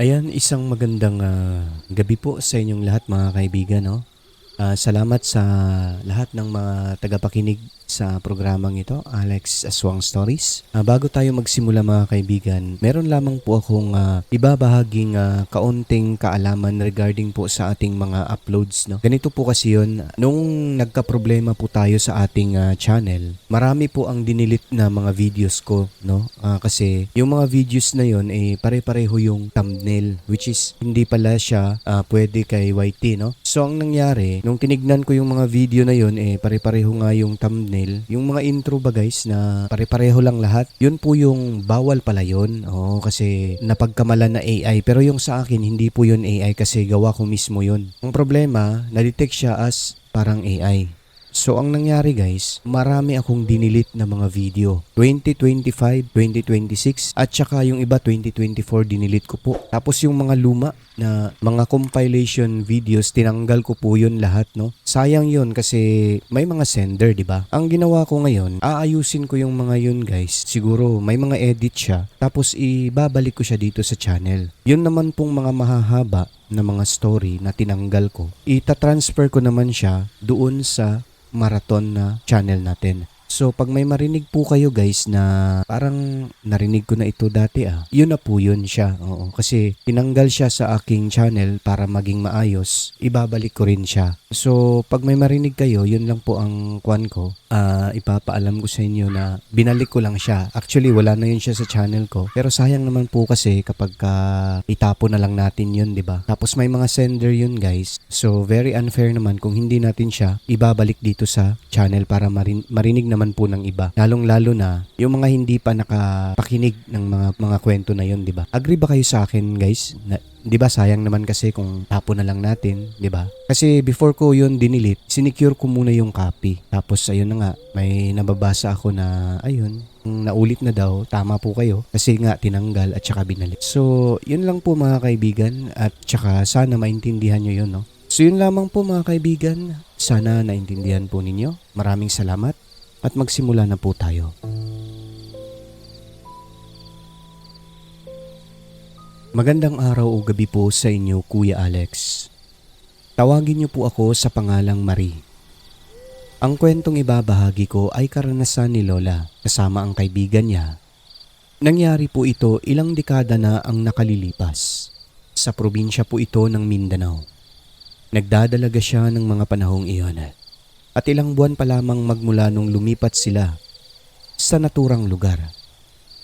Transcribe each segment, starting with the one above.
Ayan, isang magandang gabi po sa inyong lahat mga kaibigan. No? Salamat sa lahat ng mga tagapakinig sa programang ito, Alex Aswang Stories. Bago tayo magsimula mga kaibigan, meron lamang po akong ibabahaging kaunting kaalaman regarding po sa ating mga uploads. No? Ganito po kasi yun, nung nagka-problema po tayo sa ating channel, marami po ang dinilit na mga videos ko. No? Kasi yung mga videos na yun, pare-pareho yung thumbnail, which is hindi pala siya pwede kay YT. No? So ang nangyari, nung tinignan ko yung mga video na yun, pare-pareho nga yung thumbnail. Yung mga intro ba guys na pare-pareho lang lahat, yun po yung bawal pala yun. Oo, kasi napagkamalan na AI. Pero yung sa akin, hindi po yun AI kasi gawa ko mismo yun. Ang problema, na-detect siya as parang AI. So ang nangyari guys, marami akong dinilit na mga video. 2025, 2026 at saka yung iba 2024 dinilit ko po. Tapos yung mga luma na mga compilation videos, tinanggal ko po yun lahat, no? Sayang yun kasi may mga sender, di ba? Ang ginawa ko ngayon, aayusin ko yung mga yun guys. Siguro may mga edit siya, tapos ibabalik ko siya dito sa channel. Yun naman pong mga mahahaba na mga story na tinanggal ko, ita-transfer ko naman siya doon sa marathon na channel natin. So pag may marinig po kayo guys na parang narinig ko na ito dati yun na po yun siya. Oo, kasi tinanggal siya sa aking channel para maging maayos, ibabalik ko rin siya. So pag may marinig kayo, yun lang po ang kwan ko. Ipapaalam ko sa inyo na binalik ko lang siya. Actually wala na yun siya sa channel ko. Pero sayang naman po kasi kapag itapo na lang natin yun, di ba? Tapos may mga sender yun guys. So very unfair naman kung hindi natin siya ibabalik dito sa channel para marinig naman po ng iba. Lalong-lalo na yung mga hindi pa nakapakinig ng mga kwento na yun, di ba? Agree ba kayo sa akin guys? 'Di ba sayang naman kasi kung tapo na lang natin, 'di ba? Kasi before ko 'yun dinilit, sinecure ko muna yung copy. Tapos ayun na nga, may nababasa ako na ayun, naulit na daw, tama po kayo kasi nga tinanggal at saka binalik. So, 'yun lang po mga kaibigan at saka sana maintindihan niyo 'yun, no? So, 'yun lamang po mga kaibigan. Sana naintindihan po ninyo. Maraming salamat at magsimula na po tayo. Magandang araw o gabi po sa inyo, Kuya Alex. Tawagin niyo po ako sa pangalang Marie. Ang kwentong ibabahagi ko ay karanasan ni Lola kasama ang kaibigan niya. Nangyari po ito ilang dekada na ang nakalilipas. Sa probinsya po ito ng Mindanao. Nagdadalaga siya ng mga panahong iyon. At ilang buwan pa lamang magmula nung lumipat sila sa naturang lugar.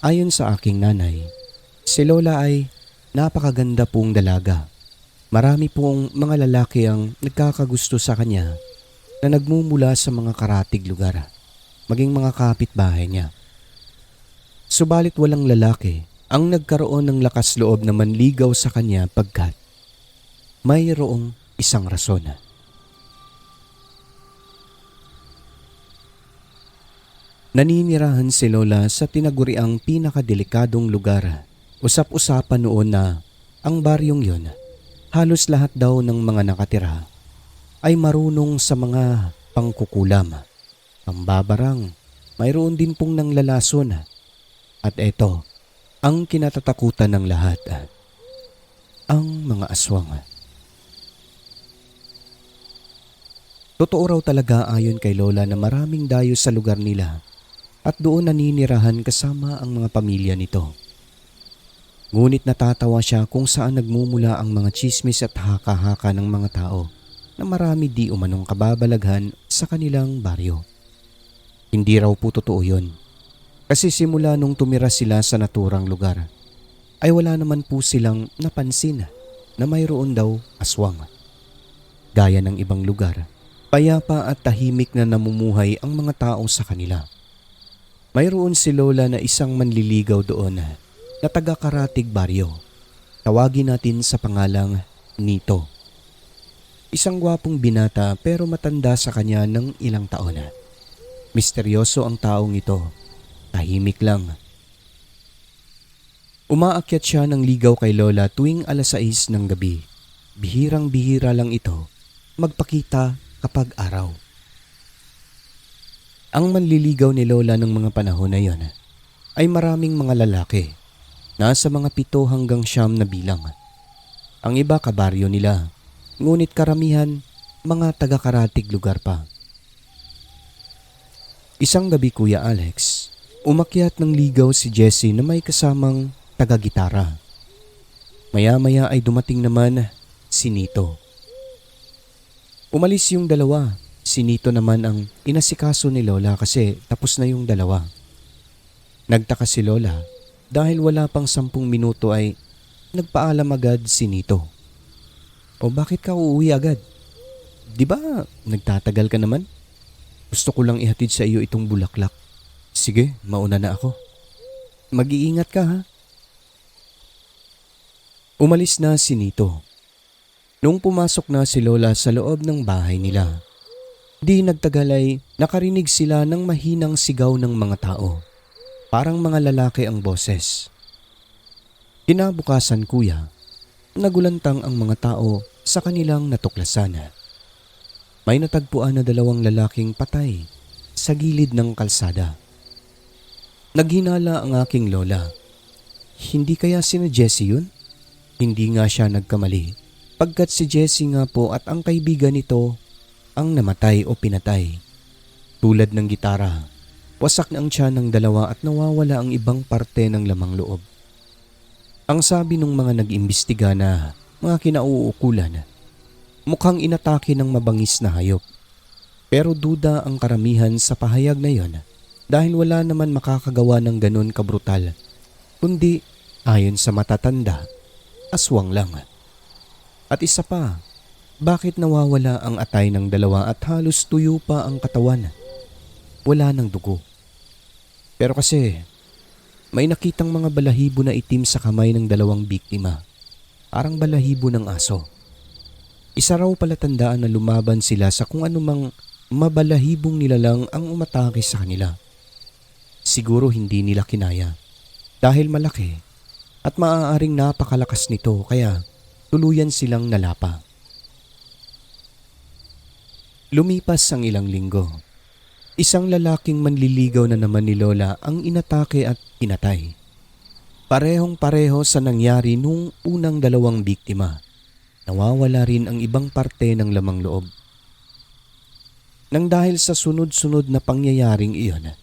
Ayon sa aking nanay, si Lola ay napakaganda pong dalaga. Marami pong mga lalaki ang nagkakagusto sa kanya na nagmumula sa mga karatig lugar, maging mga kapitbahay niya. Subalit walang lalaki ang nagkaroon ng lakas loob na manligaw sa kanya pagkat mayroong isang rason. Naninirahan si Lola sa tinaguriang pinakadelikadong lugar. Usap-usapan noon na ang baryong yon, halos lahat daw ng mga nakatira ay marunong sa mga pangkukulam, pambabarang, mayroon din pong nanglalason. At eto, ang kinatatakutan ng lahat, ang mga aswang. Totoo raw talaga ayon kay Lola na maraming dayo sa lugar nila at doon naninirahan kasama ang mga pamilya nito. Ngunit natatawa siya kung saan nagmumula ang mga tsismis at haka-haka ng mga tao na marami di umanong kababalaghan sa kanilang baryo. Hindi raw po totoo yun. Kasi simula nung tumira sila sa naturang lugar, ay wala naman po silang napansin na mayroon daw aswang. Gaya ng ibang lugar, payapa at tahimik na namumuhay ang mga tao sa kanila. Mayroon si Lola na isang manliligaw doon na taga-karatig baryo. Tawagin natin sa pangalang Nito. Isang gwapong binata pero matanda sa kanya ng ilang taon. Misteryoso ang taong ito. Tahimik lang. Umaakyat siya ng ligaw kay Lola tuwing 6:00 ng gabi. Bihirang-bihira lang ito magpakita kapag araw. Ang manliligaw ni Lola ng mga panahon na yon ay maraming mga lalaki. Nasa mga 7 hanggang 9 na bilang. Ang iba kabaryo nila, ngunit karamihan mga taga-karatig lugar pa. Isang gabi, Kuya Alex, umakyat ng ligaw si Jessie na may kasamang taga-gitara. Maya-maya ay dumating naman si Nito. Umalis yung dalawa. Si Nito naman ang inasikaso ni Lola kasi tapos na yung dalawa. Nagtaka si Lola dahil wala pang 10 minuto ay nagpaalam agad si Nito. O bakit ka uuwi agad? Di ba nagtatagal ka naman? Gusto ko lang ihatid sa iyo itong bulaklak. Sige, mauna na ako. Mag-iingat ka ha. Umalis na si Nito. Nung pumasok na si Lola sa loob ng bahay nila, di nagtagal ay nakarinig sila ng mahinang sigaw ng mga tao. Parang mga lalaki ang boses. Kinabukasan, Kuya, nagulantang ang mga tao sa kanilang natuklasan. May natagpuan na 2 lalaking patay sa gilid ng kalsada. Naghinala ang aking lola. Hindi kaya sina Jessie yun? Hindi nga siya nagkamali. Pagkat si Jessie nga po at ang kaibigan nito ang namatay o pinatay. Tulad ng gitara, wasak na ang tiyan ng dalawa at nawawala ang ibang parte ng lamang loob. Ang sabi ng mga nag-imbestiga na mga kinauukulan, mukhang inatake ng mabangis na hayop. Pero duda ang karamihan sa pahayag na yon dahil wala naman makakagawa ng ganun kabrutal. Kundi ayon sa matatanda, aswang lang. At isa pa, bakit nawawala ang atay ng dalawa at halos tuyo pa ang katawan? Wala ng dugo. Pero kasi may nakitang mga balahibo na itim sa kamay ng 2 biktima. Parang balahibo ng aso. Isa raw palatandaan na lumaban sila sa kung anumang mabalahibong nilalang ang umatake sa kanila. Siguro hindi nila kinaya dahil malaki at maaaring napakalakas nito kaya tuluyan silang nalapa. Lumipas ang ilang linggo. Isang lalaking manliligaw na naman ni Lola ang inatake at pinatay. Parehong-pareho sa nangyari nung unang 2 biktima. Nawawala rin ang ibang parte ng lamang loob. Nang dahil sa sunod-sunod na pangyayaring iyon,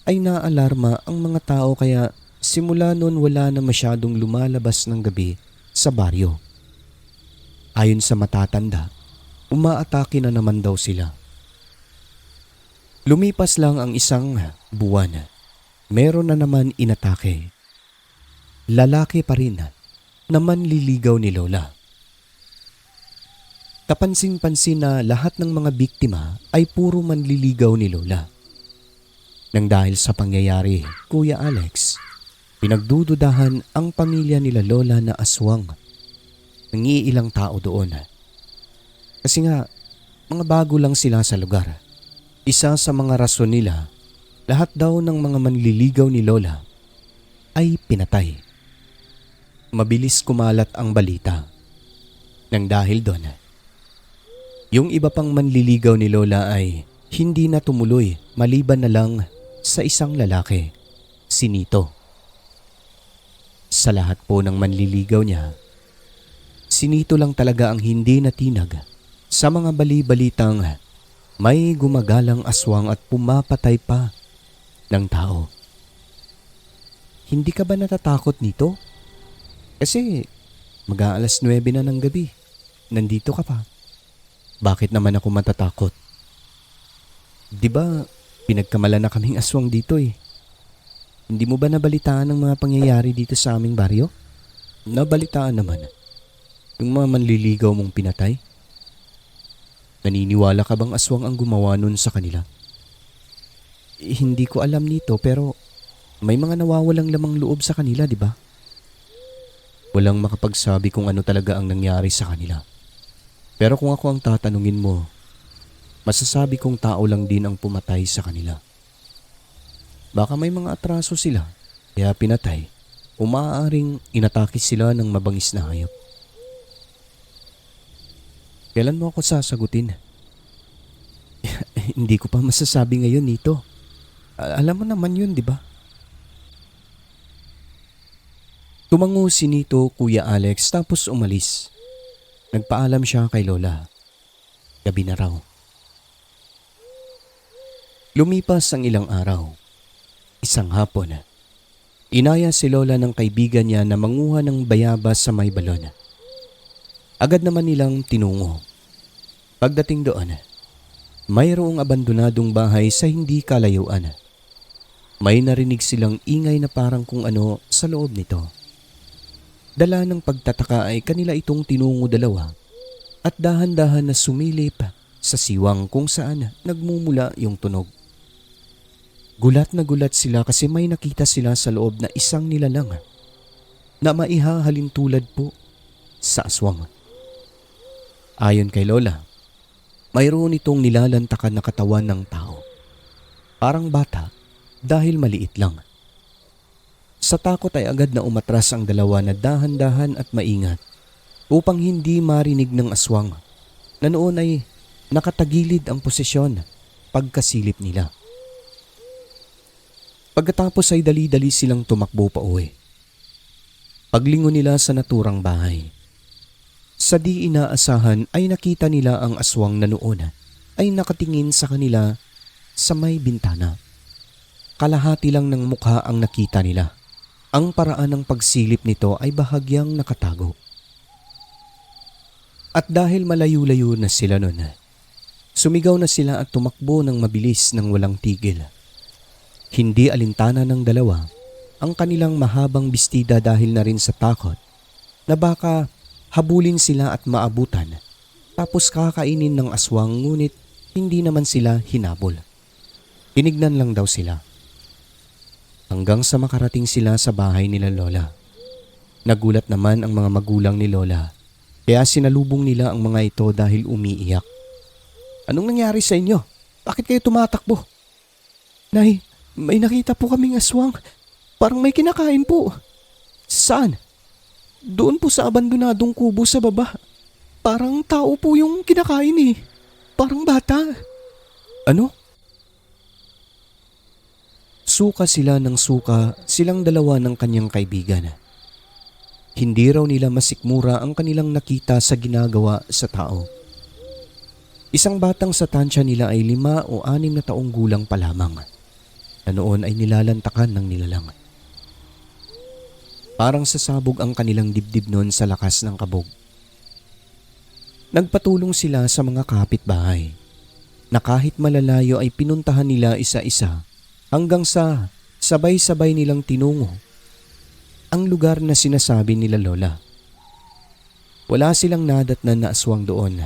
ay naalarma ang mga tao kaya simula noon wala na masyadong lumalabas ng gabi sa baryo. Ayon sa matatanda, umaatake na naman daw sila. Lumipas lang ang isang buwan. Meron na naman inatake. Lalaki pa rin na manliligaw ni Lola. Kapansin-pansin na lahat ng mga biktima ay puro manliligaw ni Lola. Nang dahil sa pangyayari, Kuya Alex, pinagdududahan ang pamilya nila Lola na aswang. Nangiilang tao doon. Kasi nga, mga bago lang sila sa lugar. Isa sa mga rason nila, lahat daw ng mga manliligaw ni Lola ay pinatay. Mabilis kumalat ang balita. Nang dahil doon, yung iba pang manliligaw ni Lola ay hindi na tumuloy maliban na lang sa isang lalaki, si Nito. Sa lahat po ng manliligaw niya, si Nito lang talaga ang hindi natinag sa mga bali-balitang may gumagalang aswang at pumapatay pa ng tao. Hindi ka ba natatakot nito? Kasi mag-aalas 9 na ng gabi, nandito ka pa. Bakit naman ako matatakot? Di ba pinagkamalan na kaming aswang dito eh. Hindi mo ba nabalitaan ang mga pangyayari dito sa aming baryo? Nabalitaan naman. Yung mga manliligaw mong pinatay? Naniniwala ka bang aswang ang gumawa nun sa kanila? Hindi ko alam nito pero may mga nawawalang lamang loob sa kanila, di ba? Walang makapagsabi kung ano talaga ang nangyari sa kanila. Pero kung ako ang tatanungin mo, masasabi kong tao lang din ang pumatay sa kanila. Baka may mga atraso sila, kaya pinatay o maaaring inatake sila ng mabangis na hayop. Kailan mo ako sasagutin? Hindi ko pa masasabi ngayon nito. Alam mo naman yun, di ba? Tumango si Nito, Kuya Alex, tapos umalis. Nagpaalam siya kay Lola. Gabi na raw. Lumipas ang ilang araw. Isang hapon, inaya si Lola ng kaibigan niya na manguha ng bayabas sa may balon. Agad naman nilang tinungo. Pagdating doon, mayroong abandonadong bahay sa hindi kalayuan. May narinig silang ingay na parang kung ano sa loob nito. Dala ng pagtataka ay kanila itong tinungo dalawa at dahan-dahan na sumilip sa siwang kung saan nagmumula yung tunog. Gulat na gulat sila kasi may nakita sila sa loob na isang nilalang na maihahalin tulad po sa aswang. Ayon kay Lola, mayroon itong nilalantakan na katawan ng tao. Parang bata dahil maliit lang. Sa takot ay agad na umatras ang dalawa na dahan-dahan at maingat upang hindi marinig ng aswang na noon ay nakatagilid ang posisyon pagkasilip nila. Pagkatapos ay dali-dali silang tumakbo pa uwi. Paglingon nila sa naturang bahay, sa di inaasahan ay nakita nila ang aswang na noon ay nakatingin sa kanila sa may bintana. Kalahati lang ng mukha ang nakita nila. Ang paraan ng pagsilip nito ay bahagyang nakatago. At dahil malayo-layo na sila noon, sumigaw na sila at tumakbo ng mabilis ng walang tigil. Hindi alintana ng dalawa ang kanilang mahabang bestida dahil na rin sa takot na baka habulin sila at maabutan tapos kakainin ng aswang, ngunit hindi naman sila hinabol. Tinignan lang daw sila. Hanggang sa makarating sila sa bahay nila Lola. Nagulat naman ang mga magulang ni Lola, kaya sinalubong nila ang mga ito dahil umiiyak. Anong nangyari sa inyo? Bakit kayo tumatakbo? Nay, may nakita po kaming aswang. Parang may kinakain po. Saan? Doon po sa abandonadong kubo sa baba. Parang tao po yung kinakain eh. Parang bata. Ano? Suka sila ng suka silang dalawa ng kanyang kaibigan. Hindi raw nila masikmura ang kanilang nakita sa ginagawa sa tao. Isang batang sa tansya nila ay 5 o 6 na taong gulang pa lamang na noon ay nilalantakan ng nilalang. Parang sasabog ang kanilang dibdib noon sa lakas ng kabog. Nagpatulong sila sa mga kapitbahay na kahit malalayo ay pinuntahan nila isa-isa hanggang sa sabay-sabay nilang tinungo ang lugar na sinasabi nila Lola. Wala silang nadatnan na aswang doon,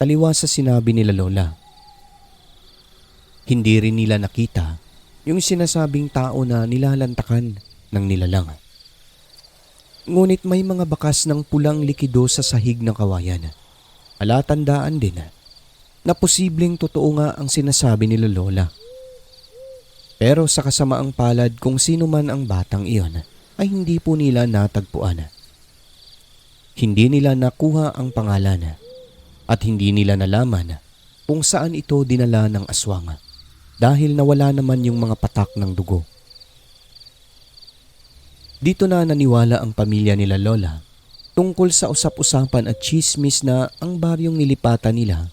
taliwa sa sinabi nila Lola. Hindi rin nila nakita yung sinasabing tao na nilalantakan ng nilalang. Ngunit may mga bakas ng pulang likido sa sahig ng kawayan. Alatandaan din na posibleng totoo nga ang sinasabi nila Lola. Pero sa kasamaang palad kung sino man ang batang iyon ay hindi po nila natagpuan. Hindi nila nakuha ang pangalan at hindi nila nalaman kung saan ito dinala ng aswang dahil nawala naman yung mga patak ng dugo. Dito na naniwala ang pamilya nila Lola tungkol sa usap-usapan at chismis na ang baryong nilipatan nila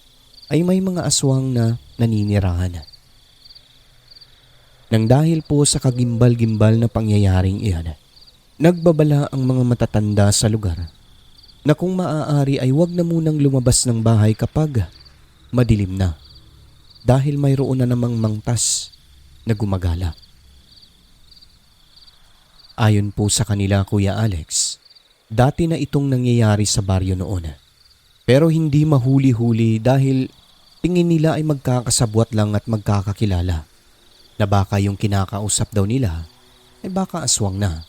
ay may mga aswang na naninirahan. Nang dahil po sa kagimbal-gimbal na pangyayaring iyan, nagbabala ang mga matatanda sa lugar na kung maaari ay huwag na munang lumabas ng bahay kapag madilim na dahil mayroon na namang mangtas na gumagala. Ayon po sa kanila, Kuya Alex, dati na itong nangyayari sa baryo noon. Pero hindi mahuli-huli dahil tingin nila ay magkakasabwat lang at magkakakilala na baka yung kinakausap daw nila ay baka aswang na.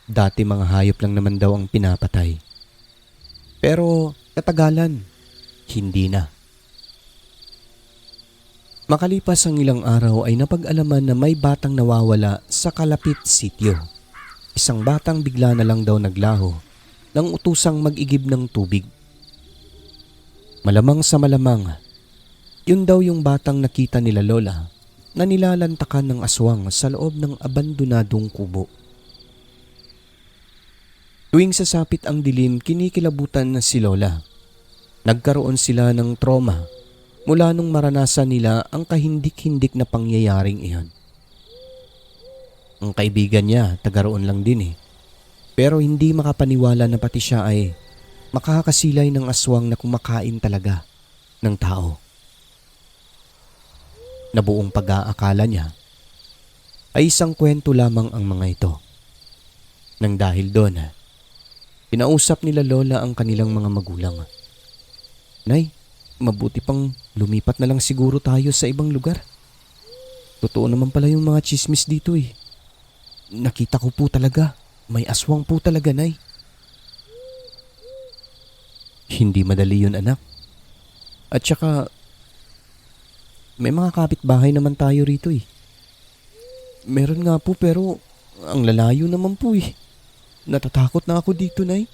Dati mga hayop lang naman daw ang pinapatay. Pero katagalan, hindi na. Makalipas ang ilang araw ay napag-alaman na may batang nawawala sa kalapit sityo. Isang batang bigla na lang daw naglaho nang utusang mag-igib ng tubig. Malamang sa malamang, yun daw yung batang nakita nila Lola na nilalantakan ng aswang sa loob ng abandonadong kubo. Tuwing sasapit ang dilim, kinikilabutan na si Lola. Nagkaroon sila ng trauma mula nung maranasan nila ang kahindik-hindik na pangyayaring iyon. Ang kaibigan niya, taga roon lang din eh. Pero hindi makapaniwala na pati siya ay makakasilay ng aswang na kumakain talaga ng tao. Na buong pag-aakala niya ay isang kwento lamang ang mga ito. Nang dahil doon, pinausap nila Lola ang kanilang mga magulang. Nay, mabuti pang lumipat na lang siguro tayo sa ibang lugar. Totoo naman pala yung mga chismis dito eh. Nakita ko po talaga, may aswang po talaga, Nay. Hindi madali yun, anak. At saka, may mga kapitbahay naman tayo rito eh. Meron nga po pero ang lalayo naman po eh. Natatakot na ako dito, Nay.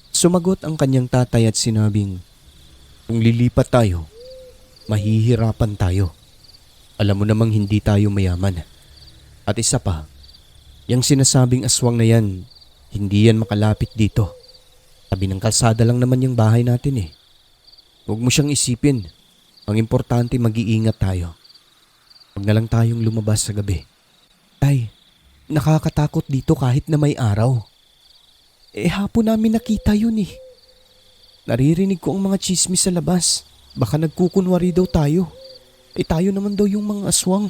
Sumagot ang kanyang tatay at sinabing, kung lilipat tayo, mahihirapan tayo. Alam mo namang hindi tayo mayaman. At isa pa, yung sinasabing aswang na yan, hindi yan makalapit dito. Tabi ng kalsada lang naman yung bahay natin eh. Huwag mo siyang isipin. Ang importante mag-iingat tayo. Huwag na lang tayong lumabas sa gabi. Tay, nakakatakot dito kahit na may araw. Hapon namin nakita yun eh. Naririnig ko ang mga chismis sa labas. Baka nagkukunwari daw tayo. Tayo naman daw yung mga aswang.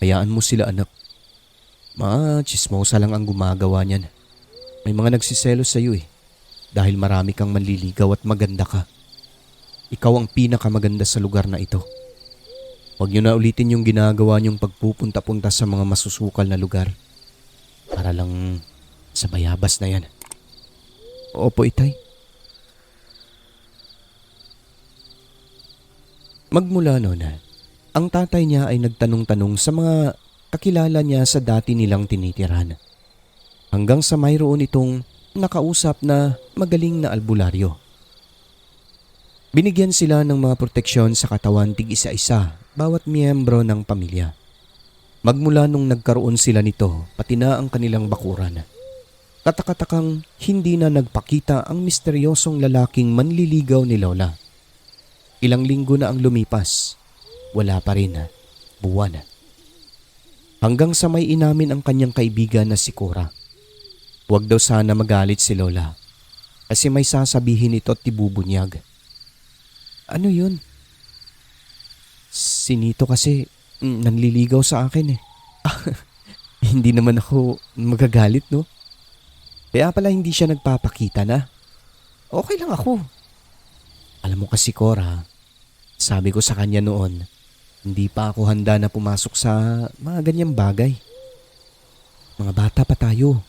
Hayaan mo sila, anak. Mga chismosa lang ang gumagawa niyan. May mga nagsiselos sa'yo eh. Dahil marami kang manliligaw at maganda ka. Ikaw ang pinakamaganda sa lugar na ito. Huwag niyo na ulitin yung ginagawa niyong pagpupunta-punta sa mga masusukal na lugar. Para lang sa bayabas na yan. Opo, itay. Magmula noon, ang tatay niya ay nagtanong-tanong sa mga kakilala niya sa dati nilang tinitiran. Hanggang sa mayroon itong nakausap na magaling na albularyo. Binigyan sila ng mga proteksyon sa katawan tig-isa-isa bawat miyembro ng pamilya. Magmula nung nagkaroon sila nito, pati na ang kanilang bakuran. Katakatakang hindi na nagpakita ang misteryosong lalaking manliligaw ni Lola. Ilang linggo na ang lumipas. Wala pa rin, buwan. Hanggang sa may inamin ang kanyang kaibigan na si Cora. Huwag daw sana magalit si Lola kasi may sasabihin ito at tibubunyag. Ano yun? Si Nito kasi nanliligaw sa akin eh. Hindi naman ako magagalit, no? Kaya pala hindi siya nagpapakita na. Okay lang ako. Alam mo kasi, Cora, sabi ko sa kanya noon, hindi pa ako handa na pumasok sa mga ganyang bagay. Mga bata pa tayo.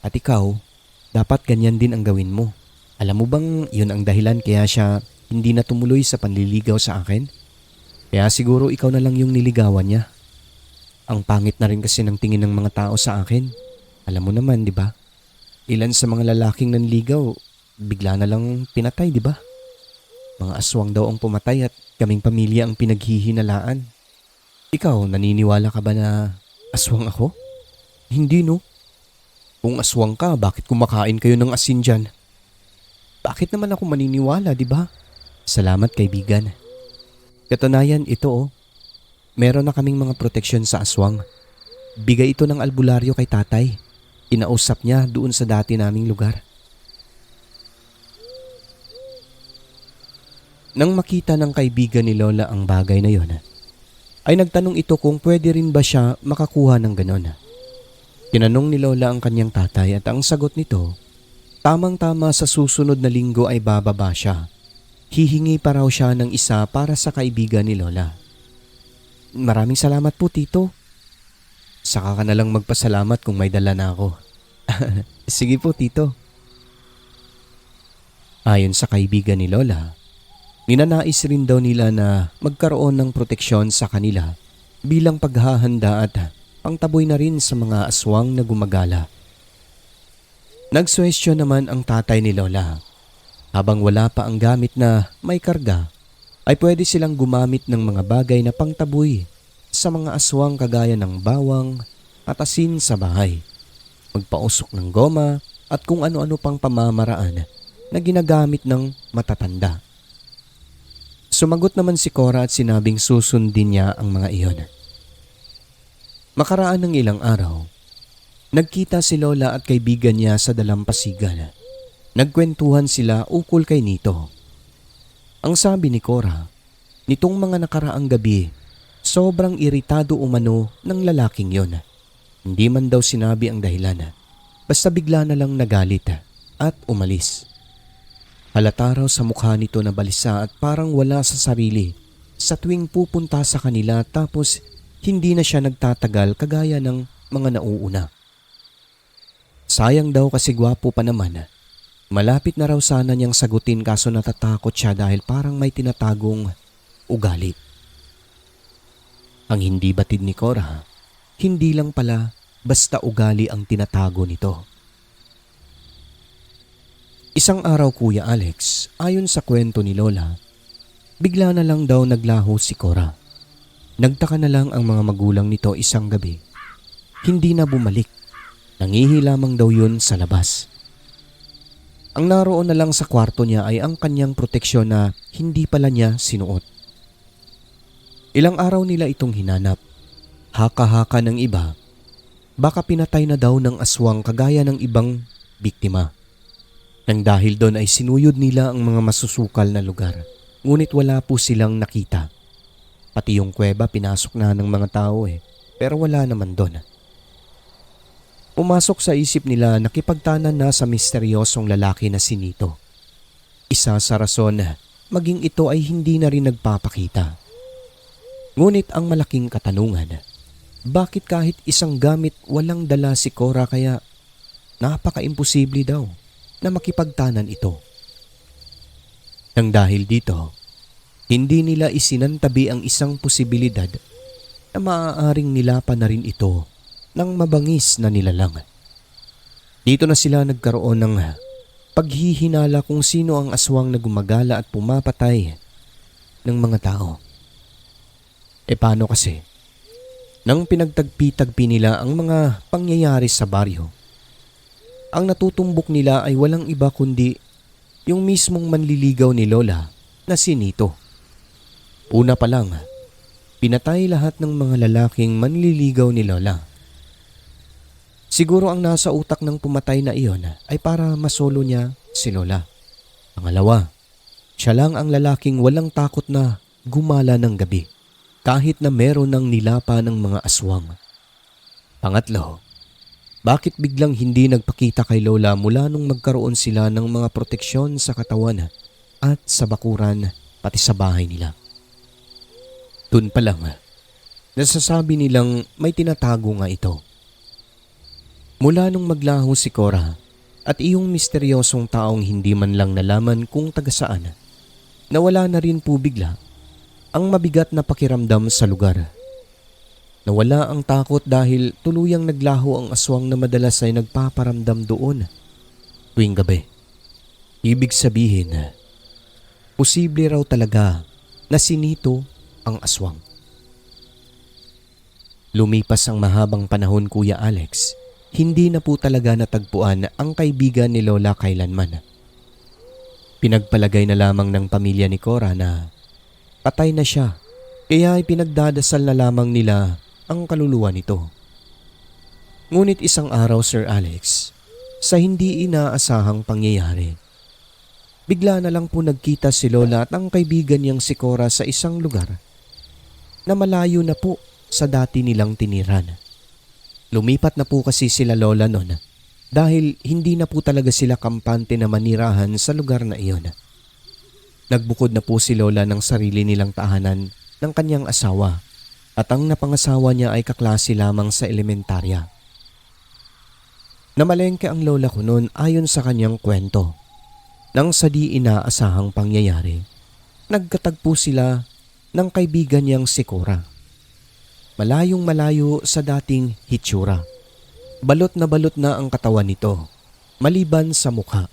At ikaw, dapat ganyan din ang gawin mo. Alam mo bang yun ang dahilan kaya siya hindi na tumuloy sa panliligaw sa akin? Kaya siguro ikaw na lang yung niligawan niya. Ang pangit na rin kasi ng tingin ng mga tao sa akin. Alam mo naman, di ba? Ilan sa mga lalaking nanligaw, bigla na lang pinatay, di ba? Mga aswang daw ang pumatay at kaming pamilya ang pinaghihinalaan. Ikaw, naniniwala ka ba na aswang ako? Hindi, no? Kung aswang ka, bakit kumakain kayo ng asin dyan? Bakit naman ako maniniwala, di ba? Salamat, kaibigan. Katunayan, ito oh. Meron na kaming mga proteksyon sa aswang. Bigay ito ng albularyo kay tatay. Inausap niya doon sa dati naming lugar. Nang makita ng kaibigan ni Lola ang bagay na yon, ay nagtanong ito kung pwede rin ba siya makakuha ng ganon. Tinanong ni Lola ang kanyang tatay at ang sagot nito, tamang-tama sa susunod na linggo ay bababa siya. Hihingi pa raw siya ng isa para sa kaibigan ni Lola. Maraming salamat po, Tito. Saka ka na lang magpasalamat kung may dala na ako. Sige po, Tito. Ayon sa kaibigan ni Lola, ninanais rin daw nila na magkaroon ng proteksyon sa kanila bilang paghahanda at pangtaboy na rin sa mga aswang na gumagala. Nagsuwestyon naman ang tatay ni Lola. Habang wala pa ang gamit na may karga, ay pwede silang gumamit ng mga bagay na pangtaboy sa mga aswang kagaya ng bawang at asin sa bahay. magpausok ng goma at kung ano-ano pang pamamaraan na ginagamit ng matatanda. Sumagot naman si Cora at sinabing susundin niya ang mga iyon. Makaraan ng ilang araw, nagkita si Lola at kaibigan niya sa dalampasigan. Nagkwentuhan sila ukol kay Nito. Ang sabi ni Cora, nitong mga nakaraang gabi, sobrang iritado umano ng lalaking yon. Hindi man daw sinabi ang dahilan. Basta bigla na lang nagalit at umalis. Halata raw sa mukha nito na balisa at parang wala sa sarili sa tuwing pupunta sa kanila, tapos hindi na siya nagtatagal kagaya ng mga nauuna. Sayang daw kasi gwapo pa naman. Malapit na raw sana niyang sagutin kaso natatakot siya dahil parang may tinatagong ugali. Ang hindi batid ni Cora, hindi lang pala basta ugali ang tinatago nito. Isang araw, Kuya Alex, ayon sa kwento ni Lola, bigla na lang daw naglaho si Cora. Nagtaka na lang ang mga magulang nito isang gabi. Hindi na bumalik. Nangihi lamang daw yun sa labas. Ang naroon na lang sa kwarto niya ay ang kanyang proteksyon na hindi pala niya sinuot. Ilang araw nila itong hinanap. Haka-haka ng iba, baka pinatay na daw ng aswang kagaya ng ibang biktima. Nang dahil doon ay sinuyod nila ang mga masusukal na lugar, ngunit wala po silang nakita. Pati yung kuweba pinasok na ng mga tao pero wala naman doon. Pumasok sa isip nila na nakipagtanan na sa misteryosong lalaki na si Nito. Isa sa rason maging ito ay hindi na rin nagpapakita. Ngunit ang malaking katanungan, bakit kahit isang gamit walang dala si Cora, kaya napaka-imposible daw na makipagtanan ito. Nang dahil dito, hindi nila isinantabi ang isang posibilidad na maaaring nilapan na rin ito ng mabangis na nilalang. Dito na sila nagkaroon ng paghihinala kung sino ang aswang na gumagala at pumapatay ng mga tao. Paano kasi? Nang pinagtagpi-tagpi nila ang mga pangyayari sa baryo, ang natutumbok nila ay walang iba kundi yung mismong manliligaw ni Lola na si Nito. Una pa lang, pinatay lahat ng mga lalaking manliligaw ni Lola. Siguro ang nasa utak ng pumatay na iyon ay para masolo niya si Lola. Pangalawa, siya lang ang lalaking walang takot na gumala ng gabi kahit na meron ng nilapa ng mga aswang. Pangatlo, bakit biglang hindi nagpakita kay Lola mula nung magkaroon sila ng mga proteksyon sa katawan at sa bakuran pati sa bahay nila? Doon pa lang, nasasabi nilang may tinatago nga ito. Mula nung maglaho si Cora at iyong misteryosong taong hindi man lang nalaman kung taga saan, nawala na rin po bigla ang mabigat na pakiramdam sa lugar. Nawala ang takot dahil tuluyang naglaho ang aswang na madalas ay nagpaparamdam doon tuwing gabi. Ibig sabihin, posible raw talaga na si Nito ang aswang. Lumipas ang mahabang panahon, Kuya Alex, hindi na po talaga natagpuan ang kaibigan ni Lola kailanman. Pinagpalagay na lamang ng pamilya ni Cora na patay na siya, kaya ay pinagdadasal na lamang nila ang kaluluwa nito. Ngunit isang araw, Sir Alex, sa hindi inaasahang pangyayari, bigla na lang po nagkita si Lola at ang kaibigan niyang si Cora sa isang lugar na malayo na po sa dati nilang tiniran. Lumipat na po kasi sila Lola noon dahil hindi na po talaga sila kampante na manirahan sa lugar na iyon. Nagbukod na po si Lola ng sarili nilang tahanan ng kanyang asawa at ang napangasawa niya ay kaklase lamang sa elementarya. Namalengke ang lola ko noon ayon sa kanyang kwento. Nang sa di inaasahang pangyayari, nagkatagpo sila ng kaibigan niyang si Cora. Malayong malayo sa dating hitsura. Balot na ang katawan nito, maliban sa mukha.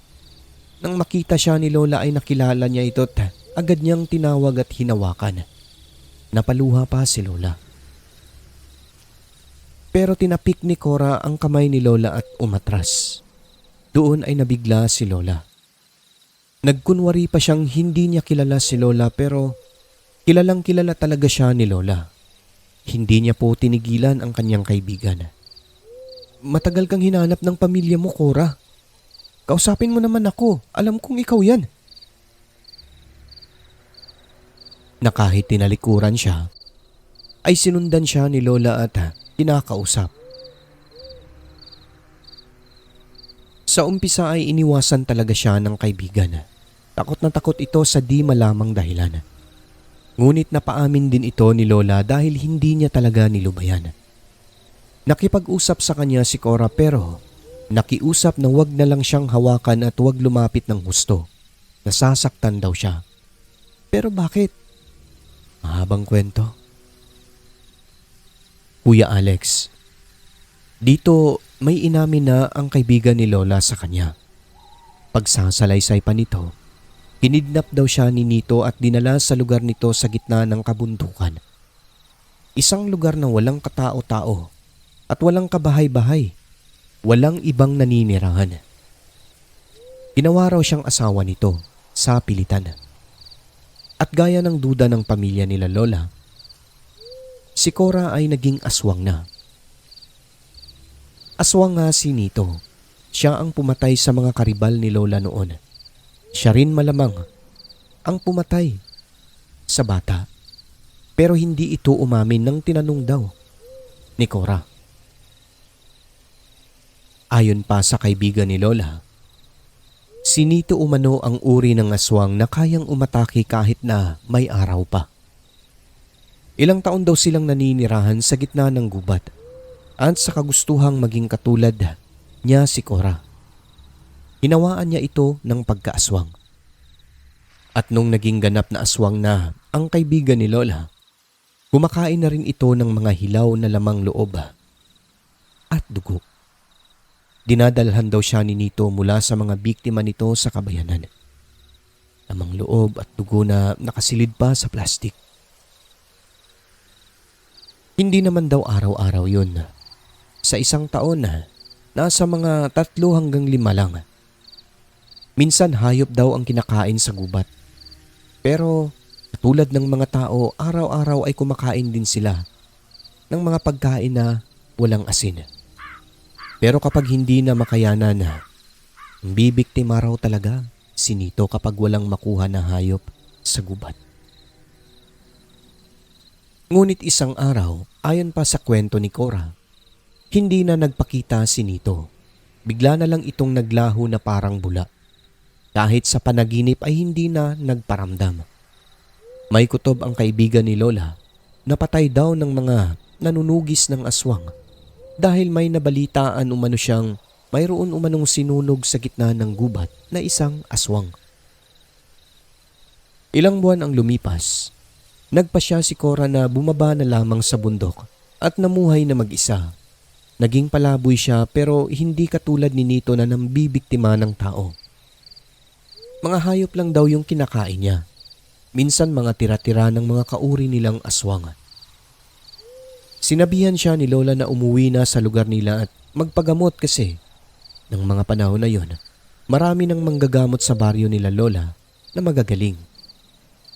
Nang makita siya ni Lola ay nakilala niya ito at agad niyang tinawag at hinawakan. Napaluha pa si Lola. Pero tinapik ni Cora ang kamay ni Lola at umatras. Doon ay nabigla si Lola. Nagkunwari pa siyang hindi niya kilala si Lola pero kilalang kilala talaga siya ni Lola. Hindi niya po tinigilan ang kanyang kaibigan. Matagal kang hinanap ng pamilya mo, Cora. Kausapin mo naman ako. Alam kong ikaw yan. Na kahit tinalikuran siya, ay sinundan siya ni Lola at kinakausap. Sa umpisa ay iniwasan talaga siya ng kaibigan. Takot na takot ito sa di malamang dahilan. Ngunit napaamin din ito ni Lola dahil hindi niya talaga nilubayan. Nakipag-usap sa kanya si Cora pero nakiusap na wag na lang siyang hawakan at wag lumapit ng husto. Nasasaktan daw siya. Pero bakit? Mahabang kwento. Kuya Alex, dito may inamin na ang kaibigan ni Lola sa kanya. Pagsasalaysay pa nito, kinidnap daw siya ni Nito at dinala sa lugar nito sa gitna ng kabundukan. Isang lugar na walang katao-tao at walang kabahay-bahay, walang ibang naninirahan. Ginawa raw siyang asawa nito sa pilitan. At gaya ng duda ng pamilya nila Lola, si Cora ay naging aswang na. Aswang nga si Nito. Siya ang pumatay sa mga karibal ni Lola noon. Siya rin malamang ang pumatay sa bata. Pero hindi ito umamin nang tinanong daw ni Cora. Ayon pa sa kaibigan ni Lola, si Nito umano ang uri ng aswang na kayang umatake kahit na may araw pa. Ilang taon daw silang naninirahan sa gitna ng gubat at sa kagustuhang maging katulad niya si Cora. Hinawaan niya ito ng pagkaaswang. At nung naging ganap na aswang na ang kaibigan ni Lola, kumakain na rin ito ng mga hilaw na lamang loob at dugo. Dinadalhan daw siya ni Nito mula sa mga biktima nito sa kabayanan. Lamang loob at dugo na nakasilid pa sa plastik. Hindi naman daw araw-araw yun. Sa isang taon nasa mga 3 hanggang 5 lang. Minsan hayop daw ang kinakain sa gubat. Pero tulad ng mga tao, araw-araw ay kumakain din sila ng mga pagkain na walang asin. Pero kapag hindi na makayanan, bibiktima raw talaga si Nito kapag walang makuha na hayop sa gubat. Ngunit isang araw, ayon pa sa kwento ni Cora, hindi na nagpakita si Nito. Bigla na lang itong naglaho na parang bula. Kahit sa panaginip ay hindi na nagparamdam. May kutob ang kaibigan ni Lola na patay daw ng mga nanunugis ng aswang dahil may nabalitaan umano siyang mayroon umanong sinunog sa gitna ng gubat na isang aswang. Ilang buwan ang lumipas. Nagpasya si Cora na bumaba na lamang sa bundok at namuhay na mag-isa. Naging palaboy siya pero hindi katulad ni Nito na nambibiktima ng tao. Mga hayop lang daw yung kinakain niya. Minsan mga tira-tira ng mga kauri nilang aswang. Sinabihan siya ni Lola na umuwi na sa lugar nila at magpagamot kasi ng mga panahon na yon, marami nang manggagamot sa baryo nila Lola na magagaling.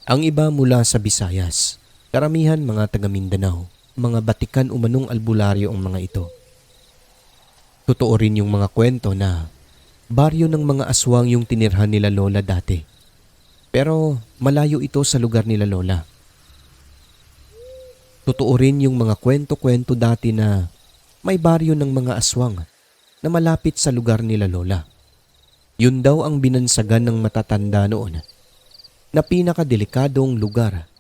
Ang iba mula sa Visayas, karamihan mga taga Mindanao, mga batikan umanong albularyo ang mga ito. Totoo rin yung mga kwento na baryo ng mga aswang yung tinirhan nila Lola dati. Pero malayo ito sa lugar nila Lola. Totoo rin yung mga kwento-kwento dati na may baryo ng mga aswang na malapit sa lugar nila Lola. Yun daw ang binansagan ng matatanda noon na pinakadelikadong lugar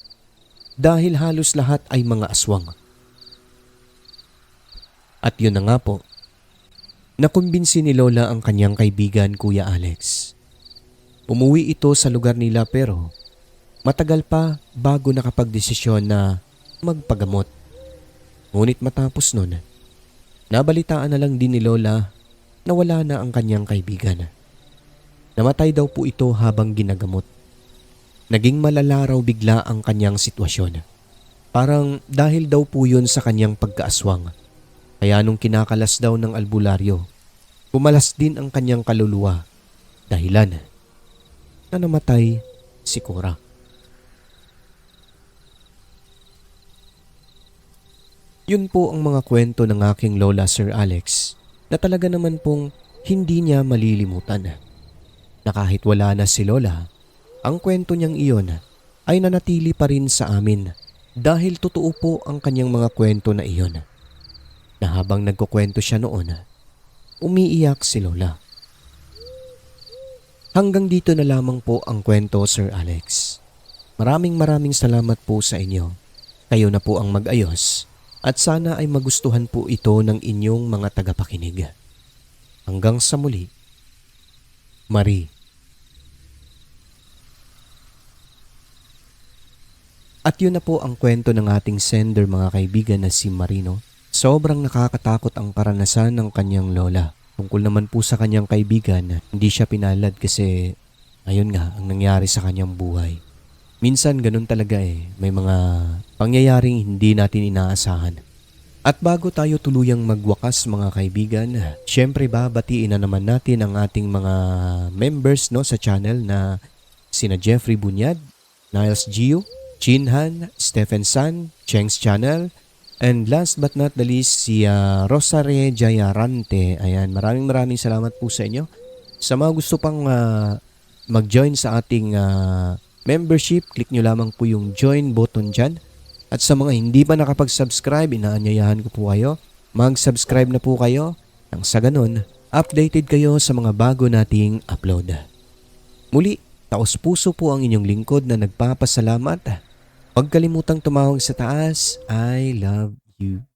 dahil halos lahat ay mga aswang. At yun na nga po, nakumbinsi ni Lola ang kanyang kaibigan Kuya Alex. Umuwi ito sa lugar nila pero matagal pa bago nakapagdesisyon na magpagamot. Ngunit matapos nun, nabalitaan na lang din ni Lola na wala na ang kanyang kaibigan. Namatay daw po ito habang ginagamot. Naging malala raw bigla ang kanyang sitwasyon. Parang dahil daw po yun sa kanyang pagkaaswang. Kaya nung kinakalas daw ng albularyo, bumalas din ang kanyang kaluluwa, dahilan na namatay si Cora. Yun po ang mga kwento ng aking lola, Sir Alex, na talaga naman pong hindi niya malilimutan. Na kahit wala na si lola, ang kwento niyang iyon ay nanatili pa rin sa amin dahil totoo po ang kanyang mga kwento na iyon. Na habang nagkukwento siya noon, umiiyak si lola. Hanggang dito na lamang po ang kwento, Sir Alex. Maraming salamat po sa inyo. Kayo na po ang mag-ayos at sana ay magustuhan po ito ng inyong mga tagapakinig. Hanggang sa muli, Marie. At yun na po ang kwento ng ating sender, mga kaibigan, na si Marino. Sobrang nakakatakot ang karanasan ng kanyang lola. Tungkol naman po sa kanyang kaibigan, hindi siya pinalad kasi ayun nga ang nangyari sa kanyang buhay. Minsan ganun talaga may mga pangyayaring hindi natin inaasahan. At bago tayo tuluyang magwakas, mga kaibigan, syempre babatiin na naman natin ang ating mga members sa channel na sina Jeffrey Bunyad, Niles Gio, Chinhan, Stephen San, Cheng's Channel, and last but not the least si Rosare Jayarante. Ayan, maraming salamat po sa inyo. Sa mga gusto pang mag-join sa ating membership, click nyo lamang po yung join button dyan. At sa mga hindi pa nakapag-subscribe, inaanyayahan ko po kayo, mag-subscribe na po kayo. Nang sa ganun, updated kayo sa mga bago nating upload. Muli, taos puso po ang inyong lingkod na nagpapasalamat. Huwag kalimutang tumawag sa taas. I love you.